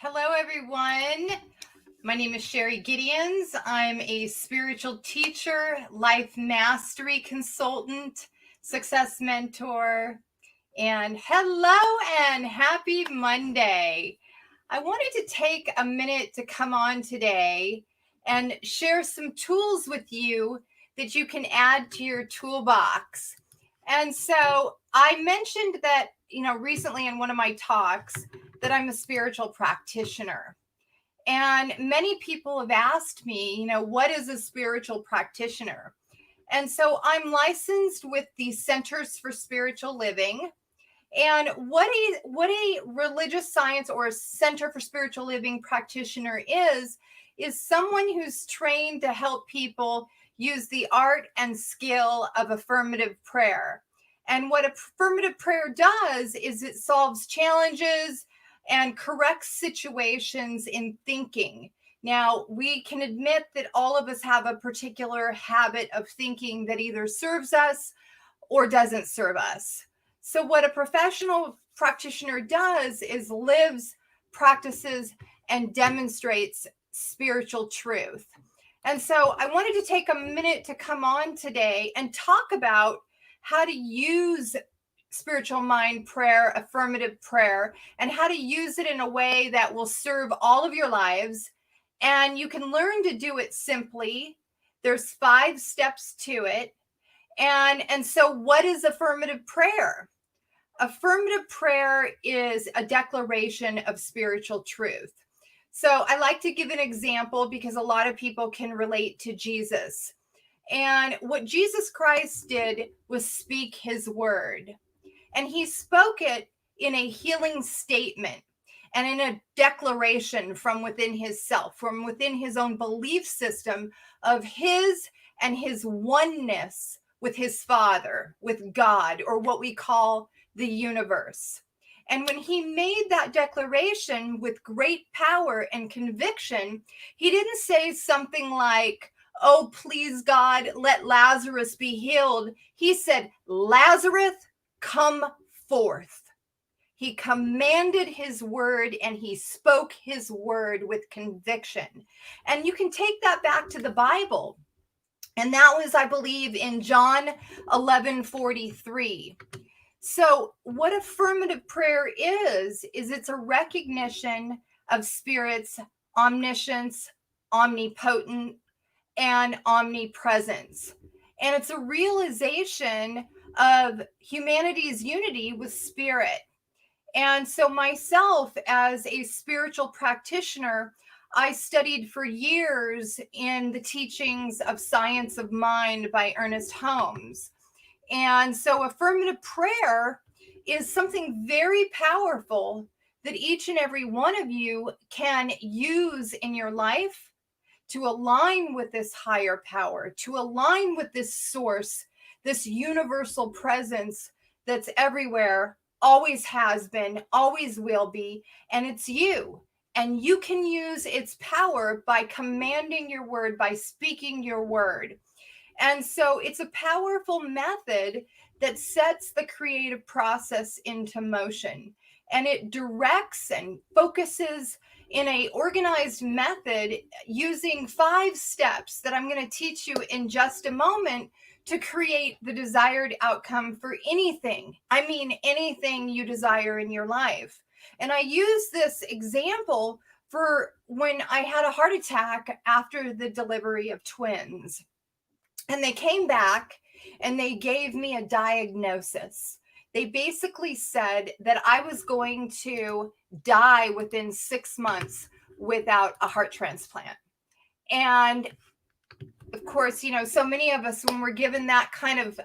Hello, everyone. My name is Sherry Gideons. I'm a spiritual teacher, life mastery consultant, success mentor, and hello and happy Monday. I wanted to take a minute to come on today and share some tools with you that you can add to your toolbox. And so I mentioned that, recently in one of my talks that I'm a spiritual practitioner. And many people have asked me, what is a spiritual practitioner? And so I'm licensed with the Centers for Spiritual Living. And what a religious science or a Center for Spiritual Living practitioner is someone who's trained to help people use the art and skill of affirmative prayer. And what affirmative prayer does is it solves challenges and corrects situations in thinking. Now, we can admit that all of us have a particular habit of thinking that either serves us or doesn't serve us. So, what a professional practitioner does is lives, practices, and demonstrates spiritual truth. And so, I wanted to take a minute to come on today and talk about how to use spiritual mind prayer, affirmative prayer, and how to use it in a way that will serve all of your lives. And you can learn to do it simply. There's 5 steps to it. And so what is affirmative prayer? Affirmative prayer is a declaration of spiritual truth. So I like to give an example because a lot of people can relate to Jesus. And what Jesus Christ did was speak his word. And he spoke it in a healing statement and in a declaration from within his self, from within his own belief system of his and his oneness with his Father, with God, or what we call the universe. And when he made that declaration with great power and conviction, he didn't say something like, "Oh, please, God, let Lazarus be healed." He said, "Lazarus, come forth." He commanded his word and he spoke his word with conviction. And you can take that back to the Bible. And that was, I believe, in John 11:43. So what affirmative prayer is it's a recognition of Spirit's omniscience, omnipotent, and omnipresence. And it's a realization of humanity's unity with Spirit. And so myself, as a spiritual practitioner, I studied for years in the teachings of Science of Mind by Ernest Holmes. And so affirmative prayer is something very powerful that each and every one of you can use in your life to align with this higher power, to align with this source, this universal presence that's everywhere, always has been, always will be, and it's you. And you can use its power by commanding your word, by speaking your word. And so it's a powerful method that sets the creative process into motion. And it directs and focuses in a organized method using 5 steps that I'm going to teach you in just a moment to create the desired outcome for anything. I mean, anything you desire in your life. And I use this example for when I had a heart attack after the delivery of twins. And they came back and they gave me a diagnosis. They basically said that I was going to die within 6 months without a heart transplant. And of course, so many of us, when we're given that kind of,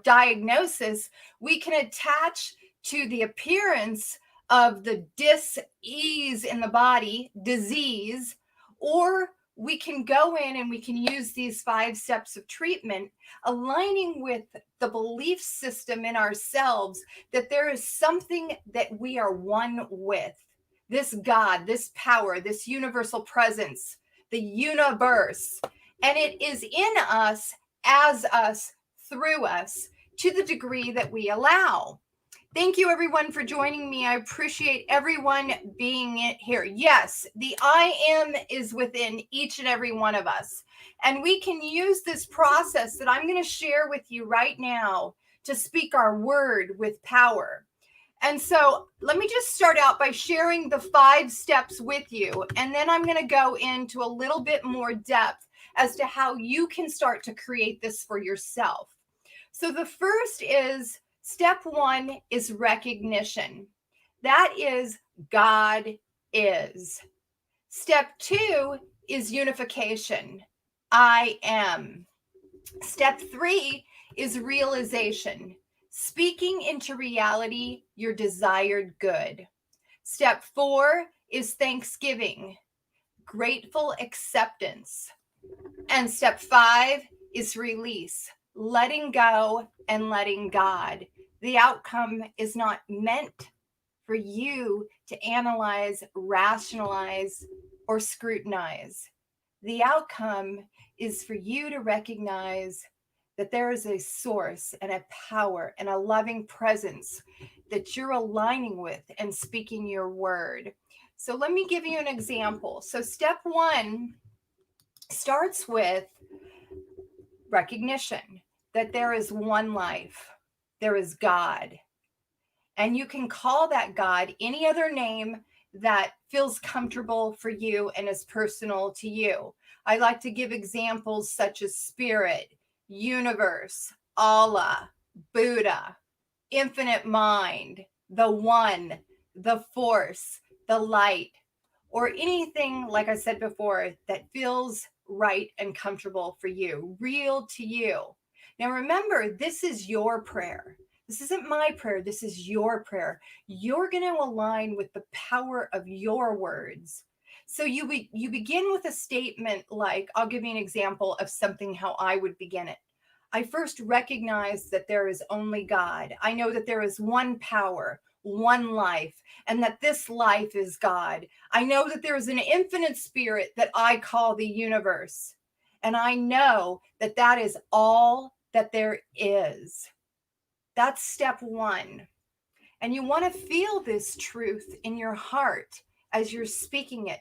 diagnosis, we can attach to the appearance of the dis-ease in the body, disease, or we can go in and we can use these 5 steps of treatment, aligning with the belief system in ourselves that there is something that we are one with. This God, this power, this universal presence, the universe. And it is in us, as us, through us, to the degree that we allow. Thank you, everyone, for joining me. I appreciate everyone being here. Yes, the I am is within each and every one of us. And we can use this process that I'm going to share with you right now to speak our word with power. And so let me just start out by sharing the 5 steps with you. And then I'm going to go into a little bit more depth as to how you can start to create this for yourself. So the first is step 1 is recognition. That is God is. Step 2 is unification. I am. Step 3 is realization. Speaking into reality your desired good. Step 4 is thanksgiving. Grateful acceptance. And step 5 is release, letting go and letting God. The outcome is not meant for you to analyze, rationalize, or scrutinize. The outcome is for you to recognize that there is a source and a power and a loving presence that you're aligning with and speaking your word. So let me give you an example. So step 1 starts with recognition that there is one life, there is God. And you can call that God any other name that feels comfortable for you and is personal to you. I like to give examples such as Spirit, Universe, Allah, Buddha, Infinite Mind, the One, the Force, the Light, or anything, like I said before, that feels right and comfortable for you, real to you. Now, remember, this is your prayer. This isn't my prayer. This is your prayer. You're going to align with the power of your words. So you begin with a statement like, I'll give you an example of something how I would begin it. I first recognize that there is only God. I know that there is one power, one life, and that this life is God. I know that there is an infinite spirit that I call the universe. And I know that that is all that there is. That's step 1. And you want to feel this truth in your heart as you're speaking it,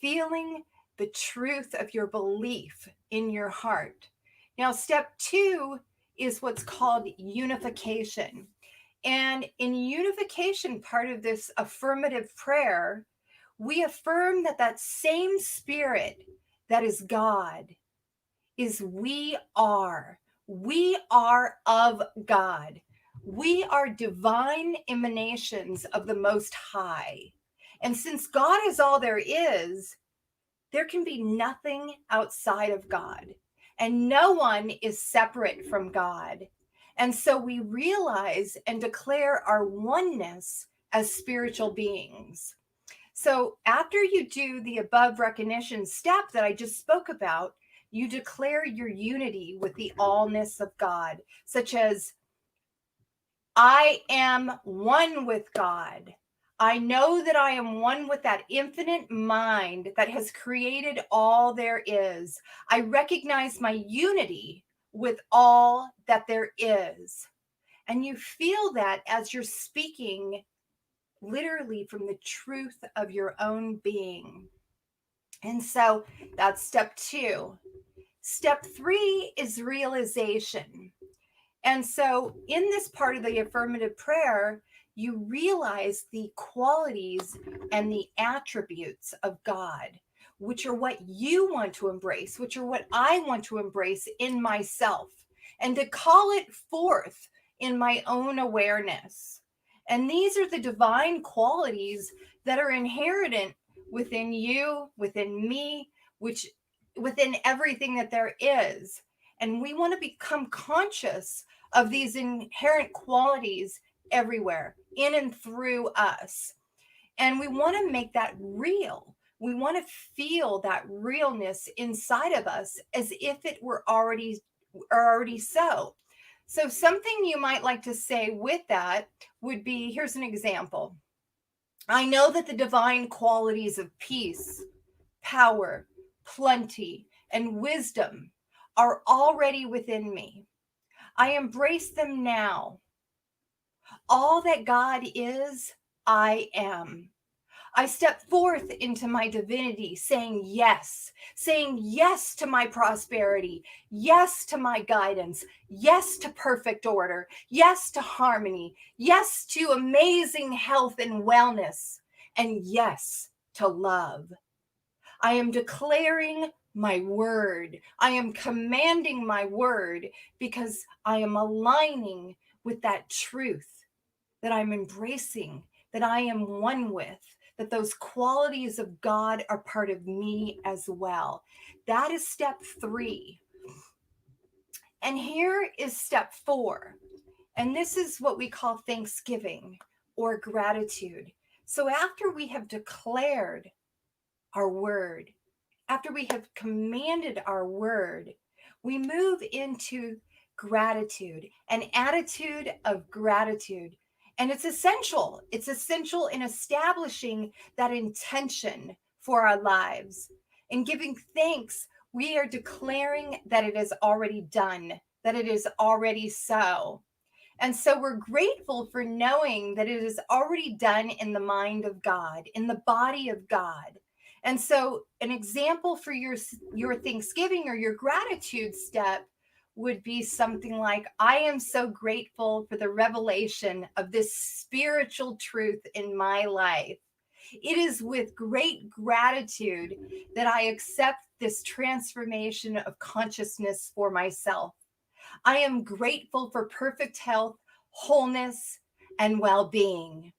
feeling the truth of your belief in your heart. Now, step 2 is what's called unification. And in unification, part of this affirmative prayer, we affirm that that same spirit that is God is we are. We are of God. We are divine emanations of the Most High. And since God is all there is, there can be nothing outside of God. And no one is separate from God. And so we realize and declare our oneness as spiritual beings. So after you do the above recognition step that I just spoke about, you declare your unity with the allness of God, such as, I am one with God. I know that I am one with that infinite mind that has created all there is. I recognize my unity with all that there is. And you feel that as you're speaking literally from the truth of your own being. And so that's step 2. Step 3 is realization. And so in this part of the affirmative prayer, you realize the qualities and the attributes of God, which are what you want to embrace, which are what I want to embrace in myself, and to call it forth in my own awareness. And these are the divine qualities that are inherent within you, within me, which within everything that there is. And we want to become conscious of these inherent qualities everywhere, in and through us. And we want to make that real. We want to feel that realness inside of us as if it were already so. So something you might like to say with that would be, here's an example. I know that the divine qualities of peace, power, plenty, and wisdom are already within me. I embrace them now. All that God is, I am. I step forth into my divinity, saying yes to my prosperity, yes to my guidance, yes to perfect order, yes to harmony, yes to amazing health and wellness, and yes to love. I am declaring my word. I am commanding my word because I am aligning with that truth that I'm embracing, that I am one with, that those qualities of God are part of me as well. That is step 3. And here is step 4. And this is what we call thanksgiving or gratitude. So after we have declared our word, after we have commanded our word, we move into gratitude, an attitude of gratitude. And it's essential. It's essential in establishing that intention for our lives. In giving thanks, we are declaring that it is already done, that it is already so. And so we're grateful for knowing that it is already done in the mind of God, in the body of God. And so an example for your Thanksgiving or your gratitude step would be something like, I am so grateful for the revelation of this spiritual truth in my life. It is with great gratitude that I accept this transformation of consciousness for myself. I am grateful for perfect health, wholeness, and well being.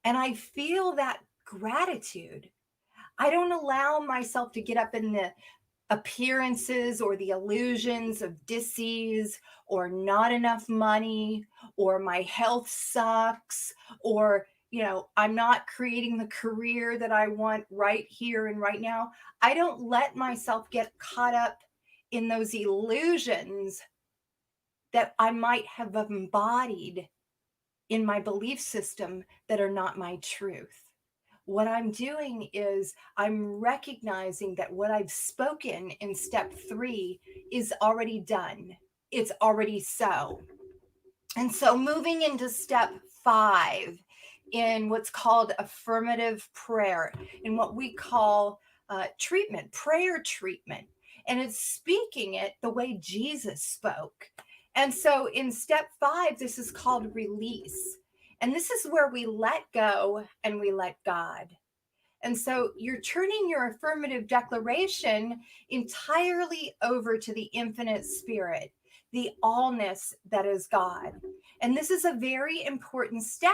And I feel that gratitude. I don't allow myself to get up in the appearances or the illusions of disease or not enough money or my health sucks or I'm not creating the career that I want right here and right now. I don't let myself get caught up in those illusions that I might have embodied in my belief system that are not my truth. What I'm doing is I'm recognizing that what I've spoken in step 3 is already done. It's already so. And so moving into step 5 in what's called affirmative prayer, in what we call prayer treatment. And it's speaking it the way Jesus spoke. And so in step 5, this is called release. And this is where we let go and we let God. And so you're turning your affirmative declaration entirely over to the infinite spirit, the allness that is God. And this is a very important step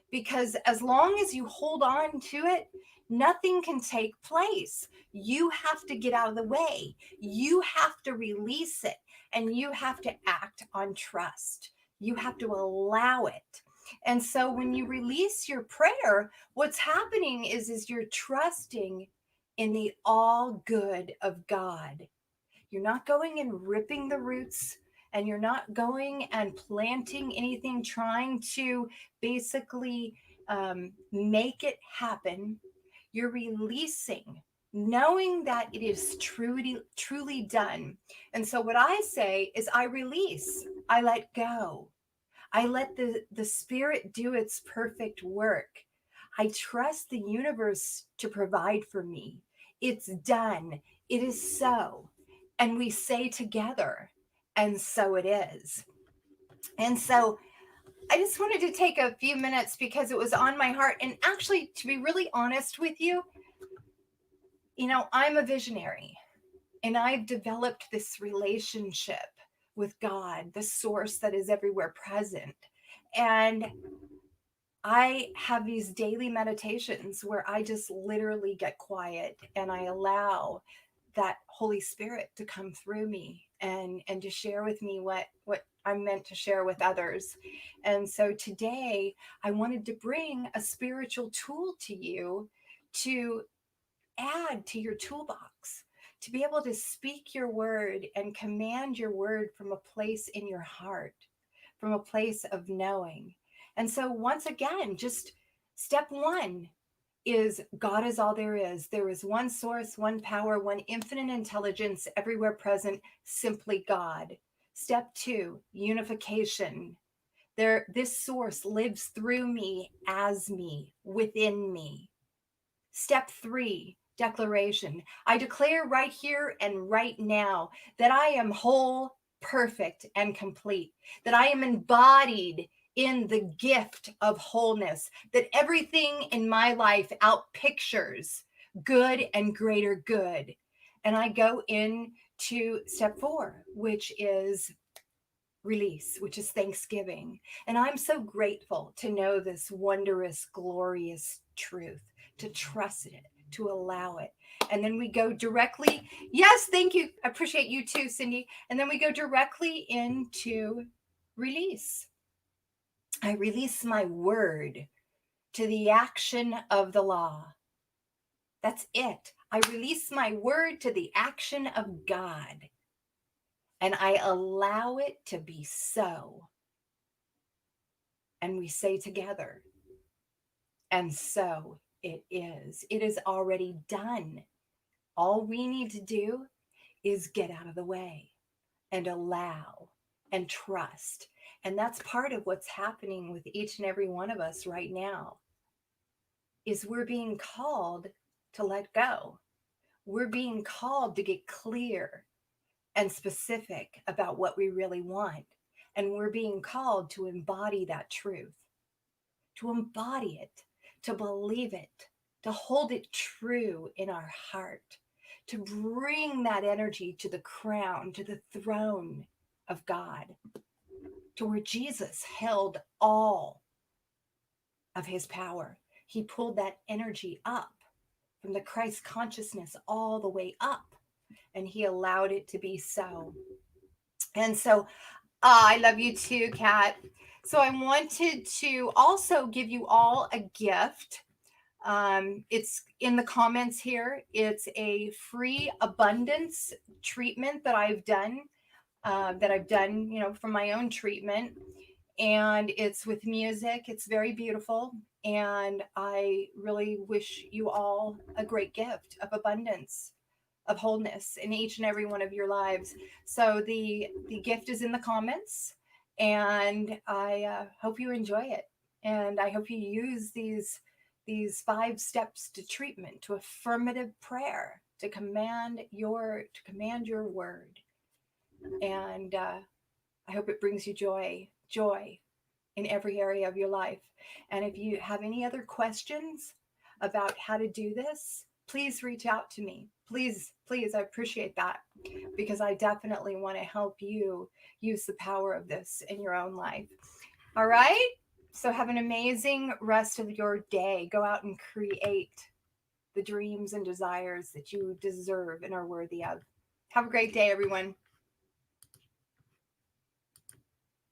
because as long as you hold on to it, nothing can take place. You have to get out of the way. You have to release it and you have to act on trust. You have to allow it. And so when you release your prayer, what's happening is you're trusting in the all good of God. You're not going and ripping the roots and you're not going and planting anything, trying to basically make it happen. You're releasing, knowing that it is truly done. And so what I say is I release, I let go. I let the spirit do its perfect work. I trust the universe to provide for me. It's done. It is so. And we say together, and so it is. And so I just wanted to take a few minutes because it was on my heart. And actually, to be really honest with you, I'm a visionary and I've developed this relationship with God, the source that is everywhere present. And I have these daily meditations where I just literally get quiet and I allow that Holy Spirit to come through me and to share with me what I'm meant to share with others. And so today I wanted to bring a spiritual tool to you to add to your toolbox, to be able to speak your word and command your word from a place in your heart, from a place of knowing. And so, once again, just step 1 is God is all there is. There is one source, one power, one infinite intelligence everywhere present, simply God. Step 2, unification. This source lives through me, as me, within me. Step 3, declaration. I declare right here and right now that I am whole, perfect, and complete, that I am embodied in the gift of wholeness, that everything in my life outpictures good and greater good. And I go into step 4, which is release, which is Thanksgiving. And I'm so grateful to know this wondrous, glorious truth, to trust it, to allow it. And then we go directly, yes, thank you. I appreciate you too, Cindy. And then we go directly into release. I release my word to the action of the law. That's it. I release my word to the action of God. And I allow it to be so. And we say together, and so it is. It is already done. All we need to do is get out of the way and allow and trust. And that's part of what's happening with each and every one of us right now, is we're being called to let go. We're being called to get clear and specific about what we really want. And we're being called to embody that truth, to embody it, to believe it, to hold it true in our heart, to bring that energy to the crown, to the throne of God, to where Jesus held all of his power. He pulled that energy up from the Christ consciousness all the way up, and he allowed it to be so. And so I love you too, Kat. So I wanted to also give you all a gift. It's in the comments here. It's a free abundance treatment that I've done, from my own treatment. And it's with music. It's very beautiful. And I really wish you all a great gift of abundance, of wholeness in each and every one of your lives. So the gift is in the comments, and I hope you enjoy it. And I hope you use these 5 steps to treatment, to affirmative prayer, to command your word. And I hope it brings you joy in every area of your life. And if you have any other questions about how to do this, please reach out to me. Please, I appreciate that, because I definitely want to help you use the power of this in your own life. All right? So have an amazing rest of your day. Go out and create the dreams and desires that you deserve and are worthy of. Have a great day, everyone.